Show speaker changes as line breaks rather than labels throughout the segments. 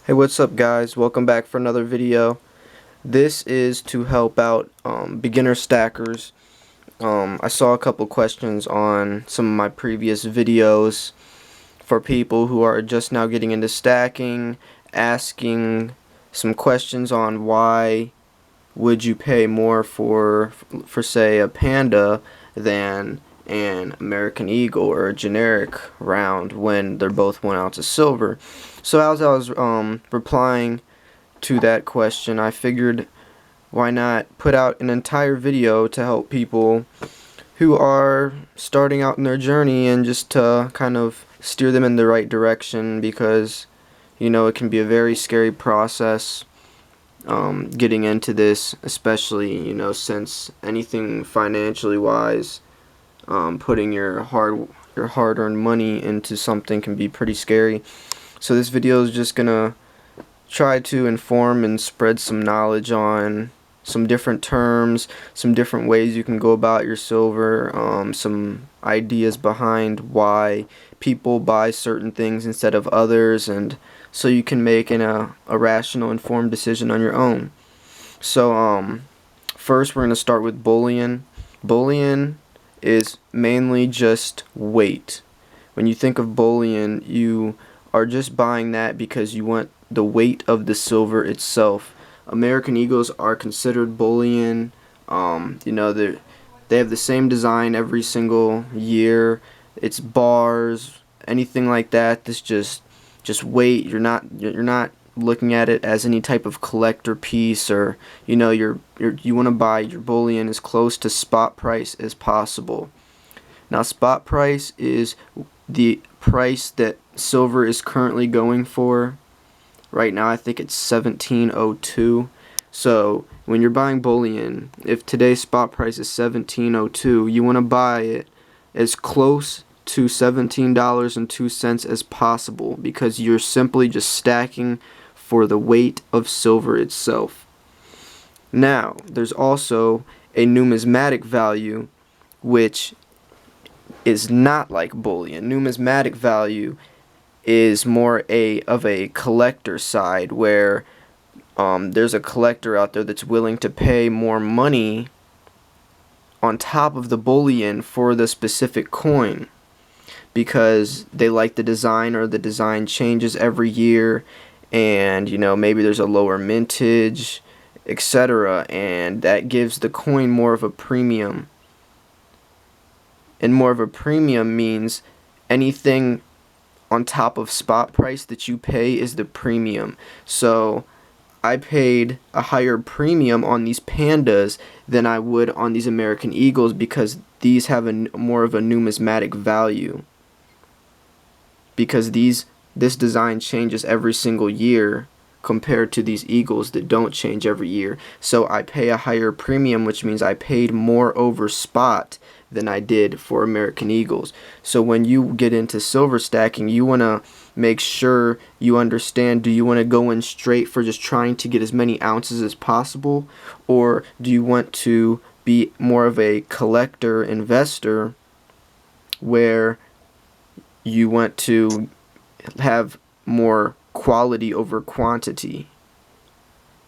Hey, what's up guys? Welcome back for another video. This is to help out beginner stackers. I saw a couple questions on some of my previous videos for people who are just now getting into stacking, asking some questions on why would you pay more for say a panda than an American Eagle or a generic round when they're both 1 ounce of silver. So as I was replying to that question, I figured why not put out an entire video to help people who are starting out in their journey and just to kind of steer them in the right direction, because you know it can be a very scary process getting into this, especially since anything financially wise, putting your hard-earned money into something can be pretty scary. So this video is just gonna try to inform and spread some knowledge on some different terms, some different ways you can go about your silver, some ideas behind why people buy certain things instead of others, and so you can make a rational, informed decision on your own. So first we're going to start with bullion. Bullion is mainly just weight. When you think of bullion, you are just buying that because you want the weight of the silver itself. American Eagles are considered bullion. They have the same design every single year. It's bars, anything like that. This just weight. You're not looking at it as any type of collector piece, or you want to buy your bullion as close to spot price as possible. Now, spot price is the price that silver is currently going for. Right now I think it's 1702. So when you're buying bullion, if today's spot price is 1702, you want to buy it as close to $17.02 as possible, because you're simply just stacking for the weight of silver itself. Now, there's also a numismatic value, which is not like bullion. Numismatic value is more of a collector side, where there's a collector out there that's willing to pay more money on top of the bullion for the specific coin, because they like the design, or the design changes every year, and maybe there's a lower mintage, etc., and that gives the coin more of a premium. And more of a premium means anything on top of spot price that you pay is the premium. So I paid a higher premium on these pandas than I would on these American Eagles, because these have more of a numismatic value, because this design changes every single year compared to these Eagles that don't change every year. So I pay a higher premium, which means I paid more over spot than I did for American Eagles. So when you get into silver stacking, you want to make sure you understand, do you want to go in straight for just trying to get as many ounces as possible, or do you want to be more of a collector investor where you want to have more quality over quantity?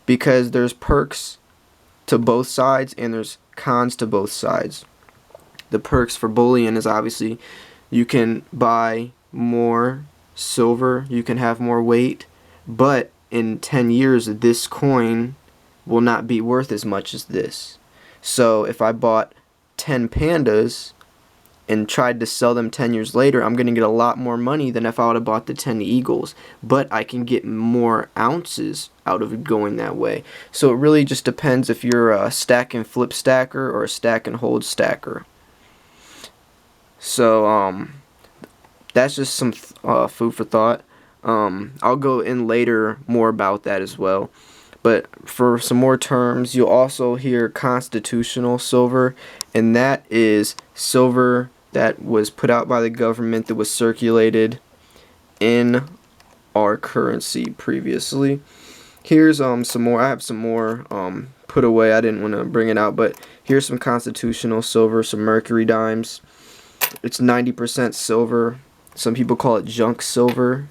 Because there's perks to both sides and there's cons to both sides. The perks for bullion is obviously you can buy more silver, you can have more weight, but in 10 years this coin will not be worth as much as this. So if I bought 10 pandas and tried to sell them 10 years later, I'm going to get a lot more money than if I would have bought the 10 Eagles, but I can get more ounces out of it going that way. So it really just depends if you're a stack and flip stacker or a stack and hold stacker. So that's just some food for thought. I'll go in later more about that as well. But for some more terms, you'll also hear constitutional silver, and that is silver that was put out by the government, that was circulated in our currency previously. Here's some more. I have some more put away. I didn't want to bring it out, but here's some constitutional silver, some mercury dimes. It's 90% silver. Some people call it junk silver.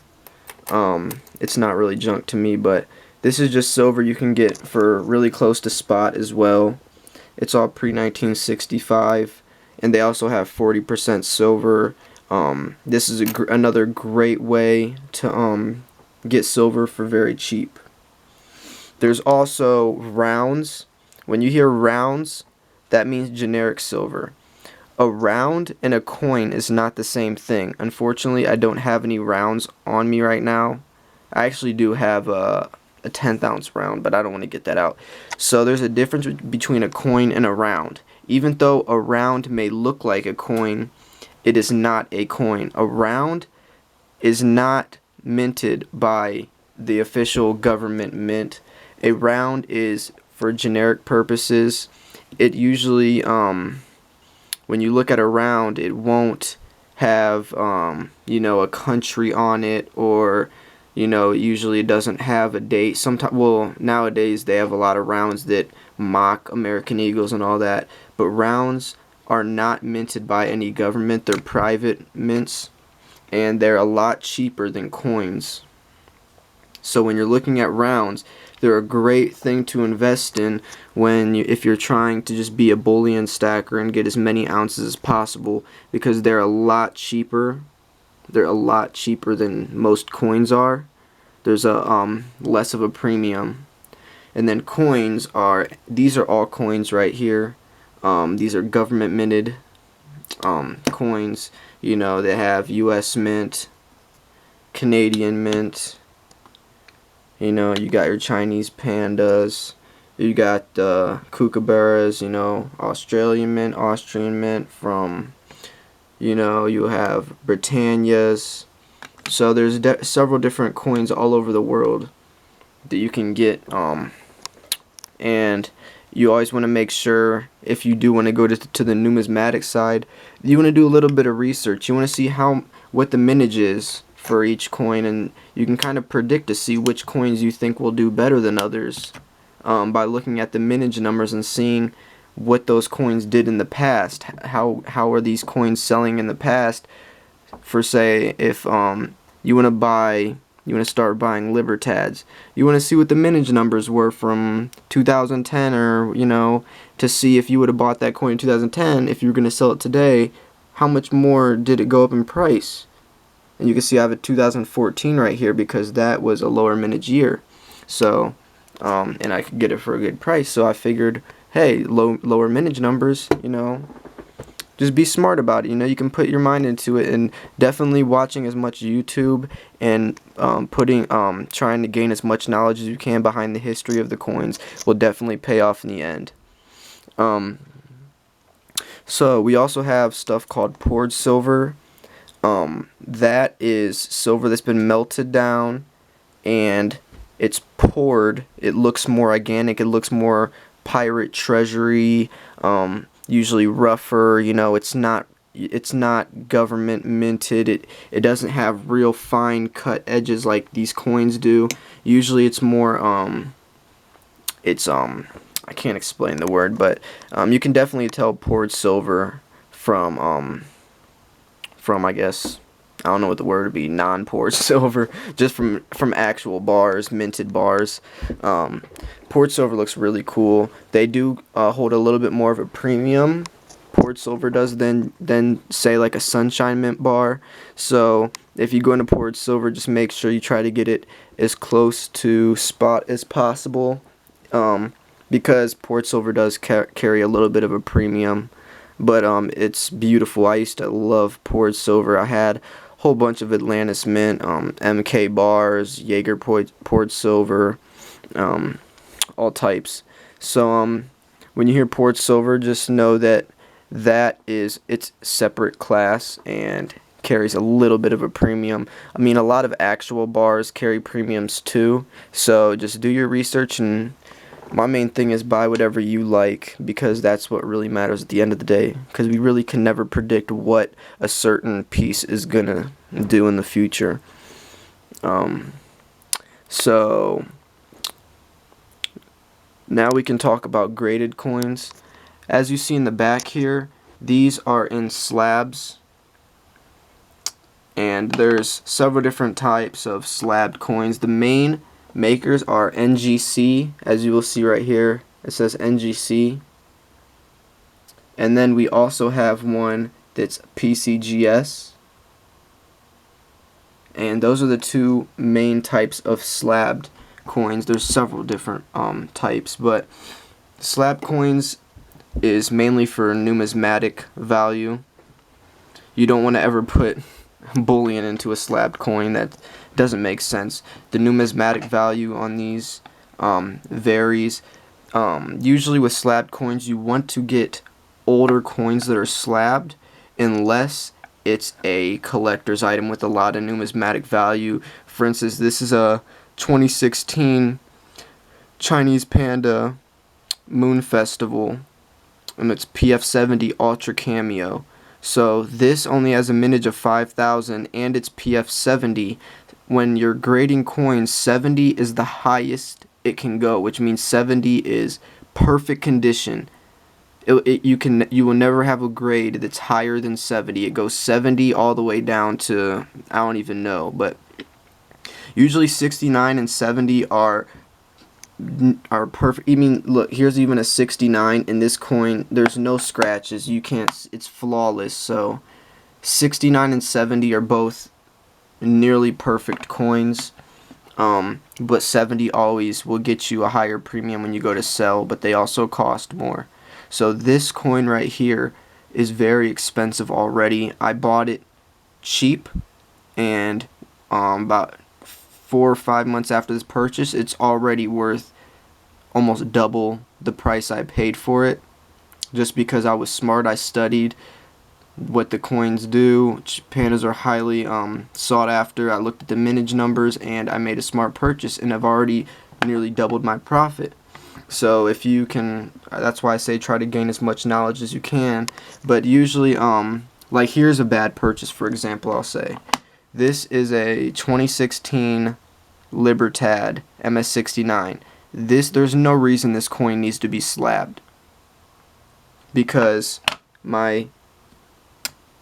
It's not really junk to me, but this is just silver you can get for really close to spot as well. It's all pre-1965, and they also have 40% silver. This is another great way to get silver for very cheap. There's also rounds. When you hear rounds, that means generic silver. A round and a coin is not the same thing. Unfortunately, I don't have any rounds on me right now. I actually do have a 10th ounce round, but I don't want to get that out. So there's a difference between a coin and a round. Even though a round may look like a coin, it is not a coin. A round is not minted by the official government mint. A round is for generic purposes. It usually, when you look at a round, it won't have, a country on it, or, usually it doesn't have a date. Sometimes, well, nowadays they have a lot of rounds that mock American Eagles and all that, but rounds are not minted by any government. They're private mints, and they're a lot cheaper than coins. So when you're looking at rounds, they're a great thing to invest in if you're trying to just be a bullion stacker and get as many ounces as possible, because they're a lot cheaper. They're a lot cheaper than most coins are. There's a less of a premium. And then coins these are all coins right here. These are government minted coins. They have US Mint, Canadian Mint. You got your Chinese pandas. You got kookaburras, Australian mint from, you have Britannias. So there's several different coins all over the world that you can get. And you always want to make sure, if you do want to go to the numismatic side, you want to do a little bit of research. You want to see what the mintage is for each coin, and you can kind of predict to see which coins you think will do better than others by looking at the mintage numbers and seeing what those coins did in the past. How are these coins selling in the past? For say, if you want to start buying Libertads, you want to see what the mintage numbers were from 2010, or to see if you would have bought that coin in 2010, if you were going to sell it today, how much more did it go up in price? And you can see I have a 2014 right here, because that was a lower mintage year. So, and I could get it for a good price. So I figured, hey, lower mintage numbers, just be smart about it. You can put your mind into it, and definitely watching as much YouTube and trying to gain as much knowledge as you can behind the history of the coins will definitely pay off in the end. So we also have stuff called poured silver. That is silver that's been melted down and it's poured. It looks more organic. It looks more pirate treasury. Usually rougher. It's not government minted. It doesn't have real fine cut edges like these coins do. Usually it's more I can't explain the word, but you can definitely tell poured silver from I guess, I don't know what the word would be, non-poured silver, just from actual bars, minted bars. Poured silver looks really cool. They do hold a little bit more of a premium, poured silver does, than say like a sunshine mint bar. So if you go into poured silver, just make sure you try to get it as close to spot as possible, because poured silver does carry a little bit of a premium. But it's beautiful. I used to love poured silver. I had a whole bunch of Atlantis Mint, MK bars, Jaeger poured silver, all types. So when you hear poured silver, just know that is its separate class and carries a little bit of a premium. I mean, a lot of actual bars carry premiums too. So just do your research, and my main thing is buy whatever you like, because that's what really matters at the end of the day, because we really can never predict what a certain piece is gonna do in the future. So now we can talk about graded coins. As you see in the back here, these are in slabs, and there's several different types of slabbed coins. The main makers are NGC, as you will see right here. It says NGC. And then we also have one that's PCGS. And those are the two main types of slabbed coins. There's several different types, but slab coins is mainly for numismatic value. You don't want to ever put bullion into a slabbed coin. That doesn't make sense. The numismatic value on these varies. Usually with slabbed coins, you want to get older coins that are slabbed unless it's a collector's item with a lot of numismatic value. For instance, this is a 2016 Chinese Panda Moon Festival, and it's PF70 Ultra Cameo. So this only has a mintage of 5,000 and it's PF70. When you're grading coins, 70 is the highest it can go, which means 70 is perfect condition. You will never have a grade that's higher than 70. It goes 70 all the way down to, I don't even know, but usually 69 and 70 are perfect. I mean, look, here's even a 69 in this coin. There's no scratches. You can't, it's flawless. So 69 and 70 are both nearly perfect coins. But 70 always will get you a higher premium when you go to sell, but they also cost more. So this coin right here is very expensive already. I bought it cheap, and about 4 or 5 months after this purchase, it's already worth almost double the price I paid for it. Just because I was smart, I studied what the coins do. Pandas are highly sought after. I looked at the mintage numbers and I made a smart purchase, and I've already nearly doubled my profit. So if you can, that's why I say try to gain as much knowledge as you can. But usually, like here's a bad purchase, for example, I'll say. This is a 2016 Libertad MS69. There's no reason this coin needs to be slabbed, because my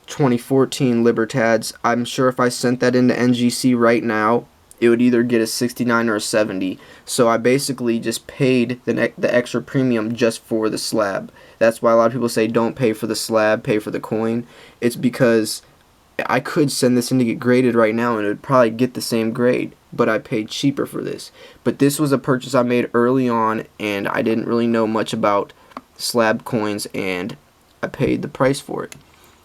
2014 Libertads, I'm sure if I sent that into NGC right now, it would either get a 69 or a 70. So I basically just paid the extra premium just for the slab. That's why a lot of people say don't pay for the slab, pay for the coin. It's because I could send this in to get graded right now and it would probably get the same grade, but I paid cheaper for this. But this was a purchase I made early on, and I didn't really know much about slab coins, and I paid the price for it.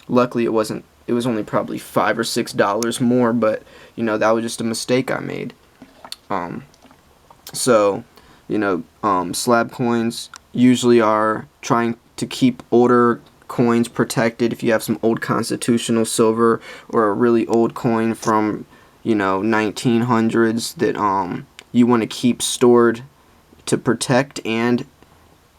Luckily it wasn't, it was only probably $5 or $6 more, but you know, that was just a mistake I made. So you know, slab coins usually are trying to keep older coins protected. If you have some old constitutional silver or a really old coin from, you know, 1900s that you want to keep stored to protect and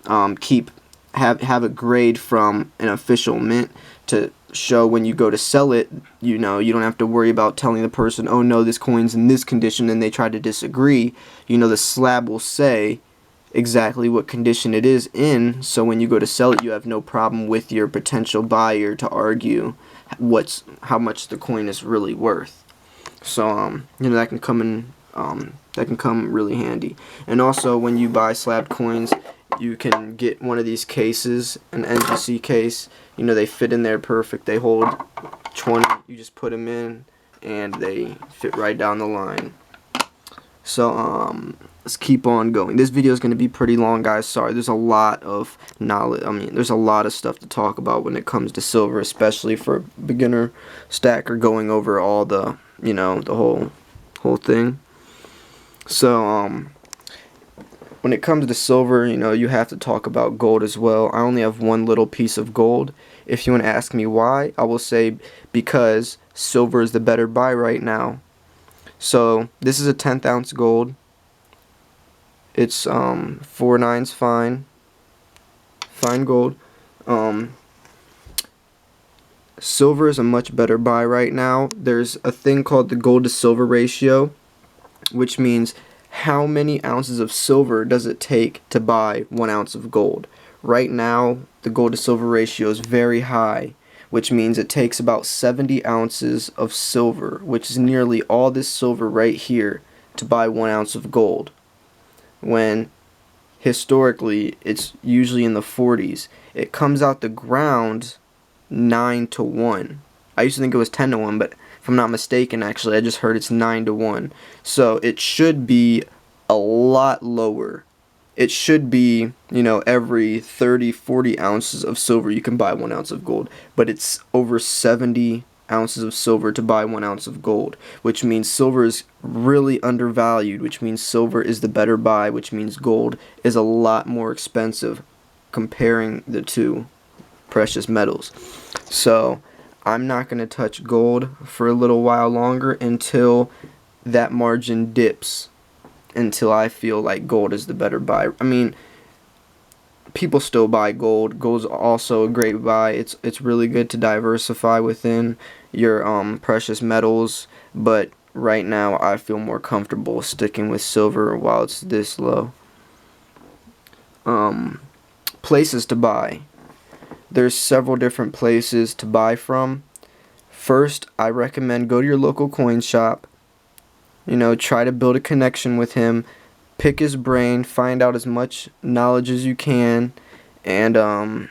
have a grade from an official mint to show when you go to sell it, you know, you don't have to worry about telling the person, oh no, this coin's in this condition, and they try to disagree. You know, the slab will say exactly what condition it is in, so when you go to sell it, you have no problem with your potential buyer to argue how much the coin is really worth. So you know, that can come really handy. And also, when you buy slab coins, you can get one of these cases, an NGC case. You know, they fit in there perfect. They hold 20. You just put them in and they fit right down the line. So let's keep on going. This video is going to be pretty long, guys. Sorry, there's a lot of knowledge. I mean, there's a lot of stuff to talk about when it comes to silver, especially for a beginner stacker, going over all the, you know, the whole thing. So when it comes to silver, you know, you have to talk about gold as well. I only have one little piece of gold. If you want to ask me why, I will say because silver is the better buy right now. So this is a 10th ounce gold. It's 4/9 fine gold. Silver is a much better buy right now. There's a thing called the gold to silver ratio, which means how many ounces of silver does it take to buy 1 ounce of gold. Right now, the gold to silver ratio is very high, which means it takes about 70 ounces of silver, which is nearly all this silver right here, to buy 1 ounce of gold, when historically it's usually in the 40s. It comes out the ground 9 to 1. I used to think it was 10 to 1, but if I'm not mistaken, actually, I just heard it's 9 to 1. So it should be a lot lower. It should be, every 30, 40 ounces of silver you can buy 1 ounce of gold. But it's over 70 ounces of silver to buy 1 ounce of gold, which means silver is really undervalued, which means silver is the better buy, which means gold is a lot more expensive comparing the two precious metals. So I'm not going to touch gold for a little while longer until that margin dips, until I feel like gold is the better buy. I mean, people still buy gold. Gold's also a great buy. It's really good to diversify within your precious metals, but right now I feel more comfortable sticking with silver while it's this low. Places to buy. There's several different places to buy from. First, I recommend go to your local coin shop. Try to build a connection with him, pick his brain, find out as much knowledge as you can, and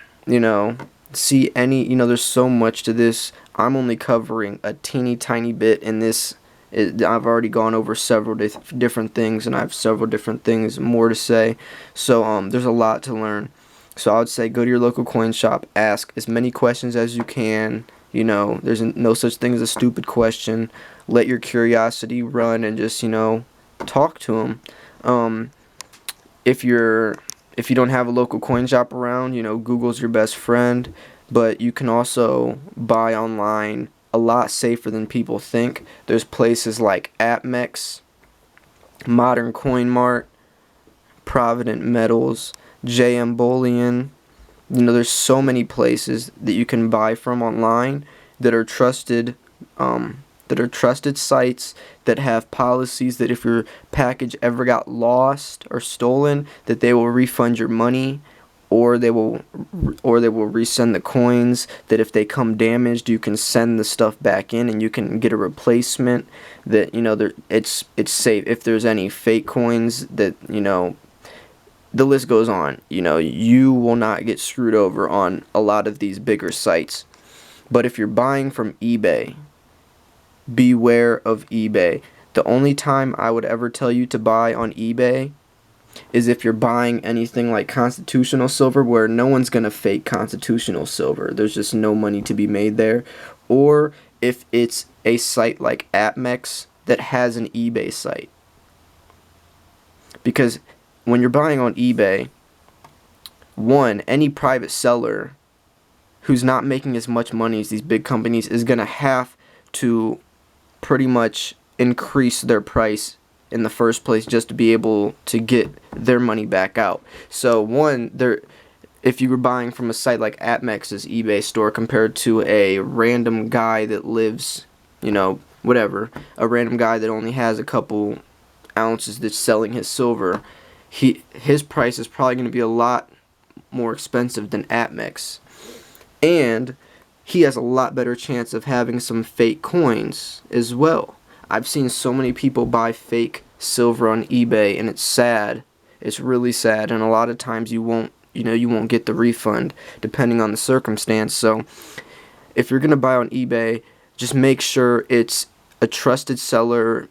see any, there's so much to this. I'm only covering a teeny tiny bit in this. I've already gone over several different things, and I have several different things more to say. So there's a lot to learn. So I would say go to your local coin shop, ask as many questions as you can. There's no such thing as a stupid question. Let your curiosity run and just, talk to them. If you don't have a local coin shop around, Google's your best friend, but you can also buy online a lot safer than people think. There's places like AppMex, Modern Coin Mart, Provident Metals, JM Bullion. There's so many places that you can buy from online that are trusted sites that have policies that if your package ever got lost or stolen, that they will refund your money, or they will resend the coins. That if they come damaged, you can send the stuff back in and you can get a replacement. That it's safe. If there's any fake coins, that the list goes on. You will not get screwed over on a lot of these bigger sites. But if you're buying from eBay, beware of eBay. The only time I would ever tell you to buy on eBay is if you're buying anything like constitutional silver, where no one's going to fake constitutional silver. There's just no money to be made there. Or if it's a site like AppMex that has an eBay site. Because when you're buying on eBay, one, any private seller who's not making as much money as these big companies is going to have to pretty much increase their price in the first place just to be able to get their money back out. So one, if you were buying from a site like AppMex's eBay store compared to a random guy that lives, whatever, a random guy that only has a couple ounces that's selling his silver, his price is probably going to be a lot more expensive than AppMex. And he has a lot better chance of having some fake coins as well. I've seen so many people buy fake silver on eBay, and it's sad. It's really sad, and a lot of times you won't get the refund depending on the circumstance. So if you're going to buy on eBay, just make sure it's a trusted seller.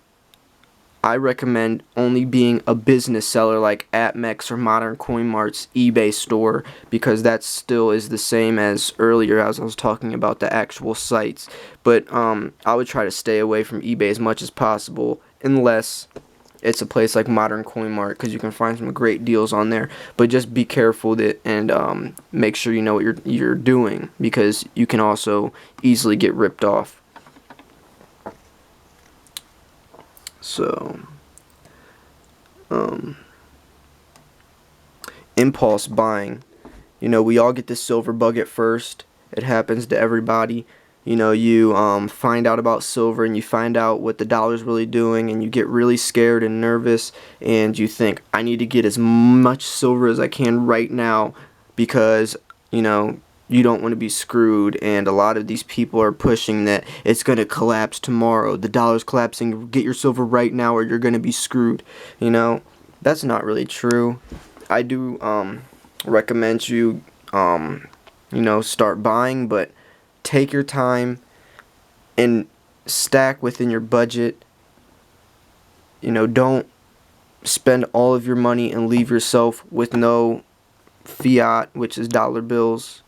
I recommend only being a business seller like AppMex or Modern Coin Mart's eBay store, because that still is the same as earlier as I was talking about the actual sites. But I would try to stay away from eBay as much as possible, unless it's a place like Modern Coin Mart, because you can find some great deals on there. But just be careful and make sure you know what you're doing, because you can also easily get ripped off. So, impulse buying. We all get this silver bug at first. It happens to everybody. You find out about silver, and you find out what the dollar's really doing, and you get really scared and nervous, and you think, I need to get as much silver as I can right now, because, you don't want to be screwed, and a lot of these people are pushing that it's going to collapse tomorrow, the dollar's collapsing, get your silver right now or you're going to be screwed. You know, that's not really true. I do recommend you you know, start buying, but take your time and stack within your budget. You know, don't spend all of your money and leave yourself with no fiat, which is dollar bills,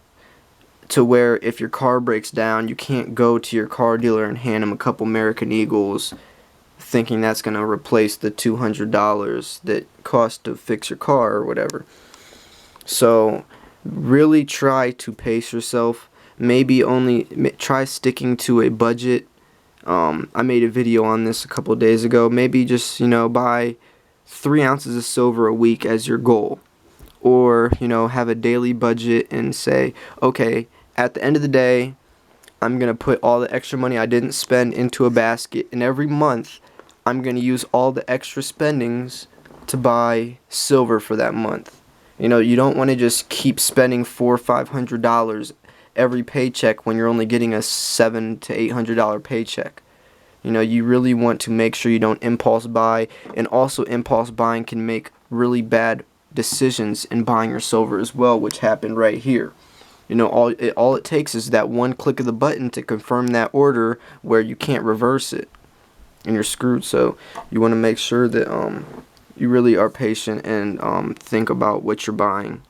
to where if your car breaks down, you can't go to your car dealer and hand him a couple American Eagles thinking that's going to replace the $200 that cost to fix your car or whatever. So really try to pace yourself. Maybe only try sticking to a budget. I made a video on this a couple days ago. Maybe just, you know, buy 3 ounces of silver a week as your goal. Or, you know, have a daily budget and say, okay, at the end of the day, I'm going to put all the extra money I didn't spend into a basket. And every month, I'm going to use all the extra spendings to buy silver for that month. You know, you don't want to just keep spending $400 or $500 every paycheck when you're only getting a $700 to $800 paycheck. You know, you really want to make sure you don't impulse buy, and also impulse buying can make really bad decisions in buying your silver as well, which happened right here. You know, all it takes is that one click of the button to confirm that order where you can't reverse it, and you're screwed. So you want to make sure that you really are patient and think about what you're buying.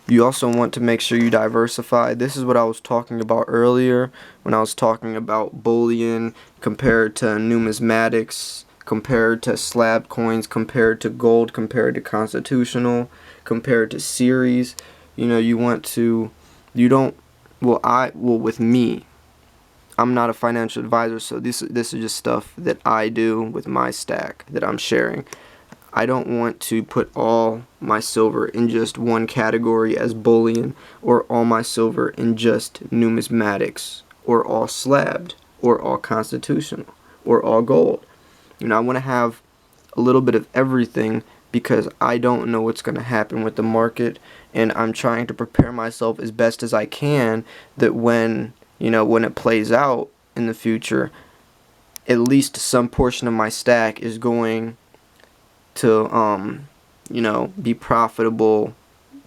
You also want to make sure you diversify. This is what I was talking about earlier when I was talking about bullion compared to numismatics, compared to slab coins, compared to gold, compared to constitutional, compared to series. You know, you want to, you don't, with me, I'm not a financial advisor, so this is just stuff that I do with my stack that I'm sharing. I don't want to put all my silver in just one category as bullion, or all my silver in just numismatics, or all slabbed, or all constitutional, or all gold. You know, I want to have a little bit of everything because I don't know what's going to happen with the market, and I'm trying to prepare myself as best as I can that when, you know, when it plays out in the future, at least some portion of my stack is going to you know, be profitable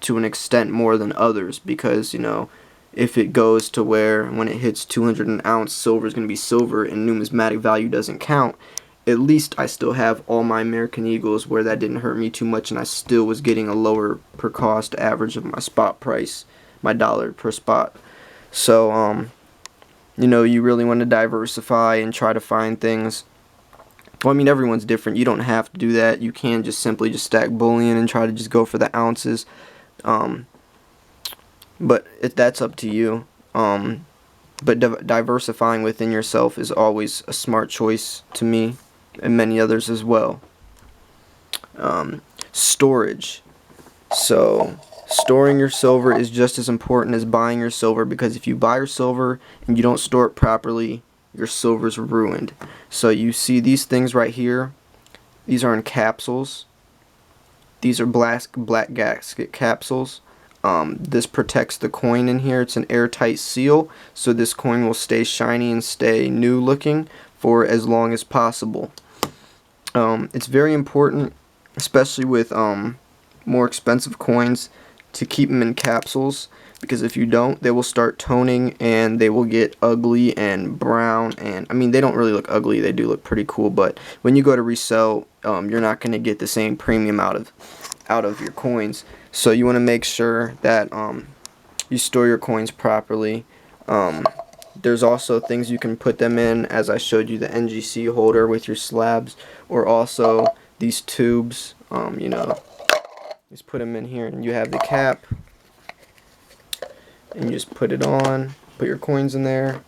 to an extent more than others, because, you know, if it goes to where when it hits 200 an ounce, silver is going to be silver and numismatic value doesn't count, at least I still have all my American Eagles where that didn't hurt me too much, and I still was getting a lower per cost average of my spot price, my dollar per spot. So you know, you really want to diversify and try to find things. Well, I mean, everyone's different. You don't have to do that. You can just simply just stack bullion and try to just go for the ounces. But that's up to you. But diversifying within yourself is always a smart choice to me, and many others as well. Storage. So storing your silver is just as important as buying your silver, because if you buy your silver and you don't store it properly, your silver's ruined. So you see these things right here, these are in capsules. These are black gasket capsules. This protects the coin in here. It's an airtight seal, so this coin will stay shiny and stay new looking for as long as possible. It's very important, especially with more expensive coins, to keep them in capsules, because if you don't, they will start toning and they will get ugly and brown, and I mean, they don't really look ugly, they do look pretty cool, but when you go to resell, you're not going to get the same premium out of your coins. So you want to make sure that you store your coins properly. There's also things you can put them in, as I showed you, the NGC holder with your slabs, or also these tubes. You know, just put them in here and you have the cap, and you just put it on, put your coins in there,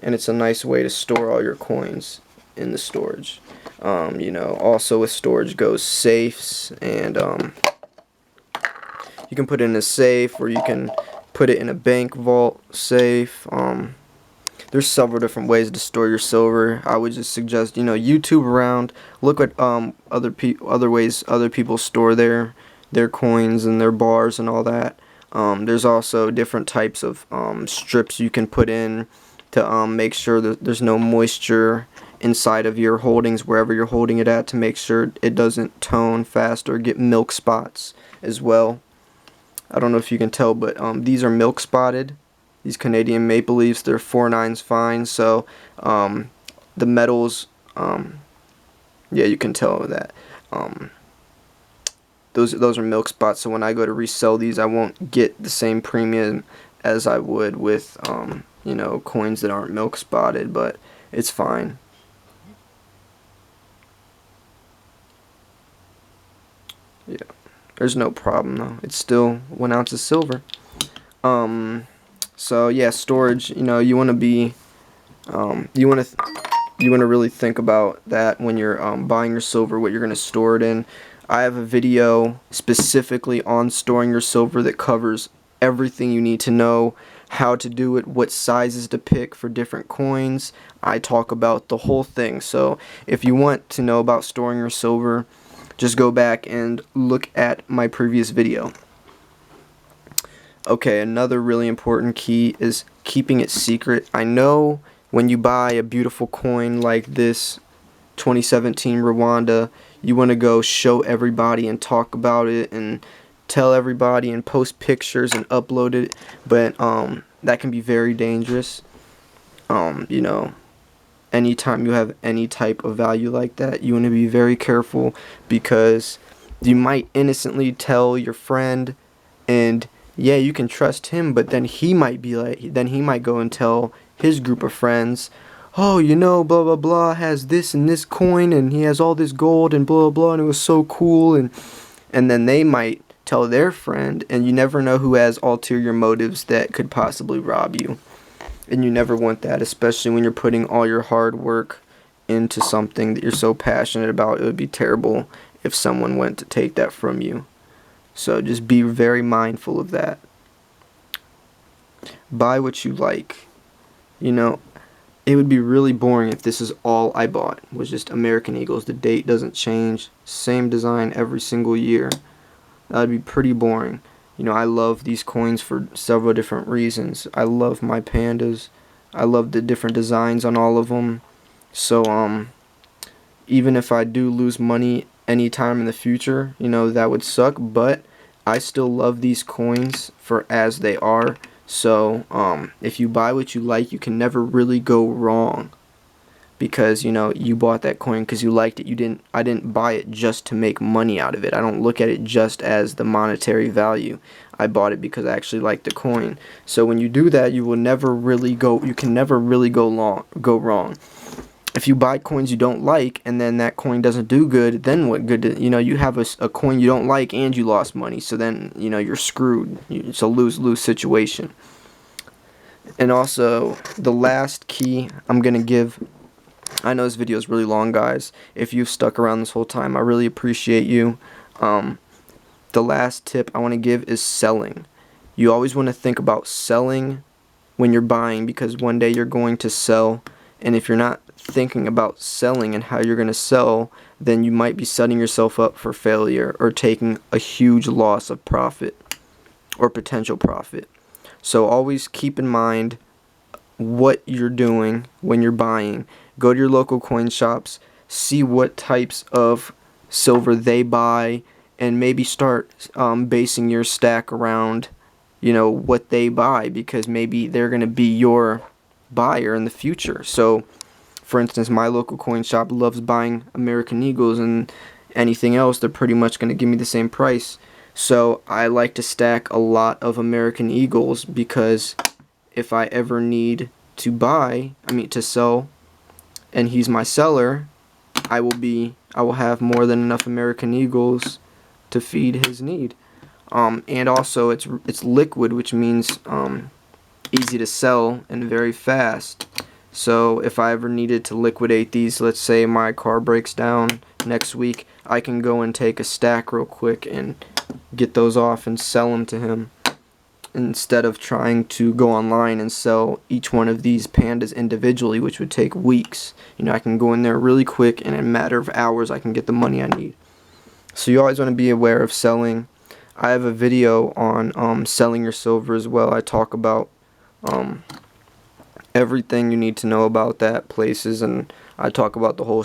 and it's a nice way to store all your coins in the storage. You know, also with storage goes safes, and you can put it in a safe, or you can put it in a bank vault safe. There's several different ways to store your silver. I would just suggest, you know, YouTube around, look at other ways other people store their their coins and their bars and all that. There's also different types of strips you can put in to make sure that there's no moisture inside of your holdings wherever you're holding it at, to make sure it doesn't tone fast or get milk spots as well. I don't know if you can tell, but these are milk spotted. These Canadian Maple Leafs, they're 4/9 fine, so the metals, yeah, you can tell that. Those are milk spots, so when I go to resell these, I won't get the same premium as I would with you know, coins that aren't milk spotted, but it's fine. Yeah, there's no problem though. It's still 1 ounce of silver. So yeah, storage. You know, you want to be, you want to really think about that when you're buying your silver, what you're going to store it in. I have a video specifically on storing your silver that covers everything you need to know, how to do it, what sizes to pick for different coins. I talk about the whole thing. So if you want to know about storing your silver, just go back and look at my previous video. Okay, another really important key is keeping it secret. I know when you buy a beautiful coin like this 2017 Rwanda, you want to go show everybody and talk about it and tell everybody and post pictures and upload it, but that can be very dangerous. You know, anytime you have any type of value like that, you want to be very careful, because you might innocently tell your friend, and yeah, you can trust him, but then he might go and tell his group of friends, oh, you know, blah blah blah has this and this coin, and he has all this gold and blah blah, and it was so cool, and then they might tell their friend, and you never know who has ulterior motives that could possibly rob you. And you never want that, especially when you're putting all your hard work into something that you're so passionate about. It would be terrible if someone went to take that from you. So just be very mindful of that. Buy what you like. You know, it would be really boring if this is all I bought, was just American Eagles. The date doesn't change, same design every single year. That would be pretty boring. You know, I love these coins for several different reasons. I love my pandas. I love the different designs on all of them. So, even if I do lose money anytime in the future, you know, that would suck, but I still love these coins for as they are. So, if you buy what you like, you can never really go wrong. Because, you know, you bought that coin because you liked it. I didn't buy it just to make money out of it. I don't look at it just as the monetary value. I bought it because I actually like the coin. So when you do that, you can never really go wrong. If you buy coins you don't like and then that coin doesn't do good, then what good? You know, you have a coin you don't like and you lost money. So then, you know, you're screwed. It's a lose-lose situation. And also, the last key I'm going to give, I know this video is really long, guys. If you've stuck around this whole time, I really appreciate you. The last tip I want to give is selling. You always want to think about selling when you're buying, because one day you're going to sell, and if you're not thinking about selling and how you're going to sell, then you might be setting yourself up for failure or taking a huge loss of profit or potential profit. So always keep in mind what you're doing when you're buying. Go to your local coin shops, see what types of silver they buy, and maybe start basing your stack around, you know, what they buy, because maybe they're going to be your buyer in the future. So, for instance, my local coin shop loves buying American Eagles, and anything else, they're pretty much going to give me the same price. So I like to stack a lot of American Eagles, because if I ever need to sell, and he's my seller, I will have more than enough American Eagles to feed his need. And also it's liquid, which means easy to sell and very fast. So if I ever needed to liquidate these, let's say my car breaks down next week, I can go and take a stack real quick and get those off and sell them to him, instead of trying to go online and sell each one of these pandas individually, which would take weeks. You know, I can go in there really quick, and in a matter of hours I can get the money I need. So you always want to be aware of selling. I have a video on selling your silver as well. I talk about everything you need to know about that, places, and I talk about the whole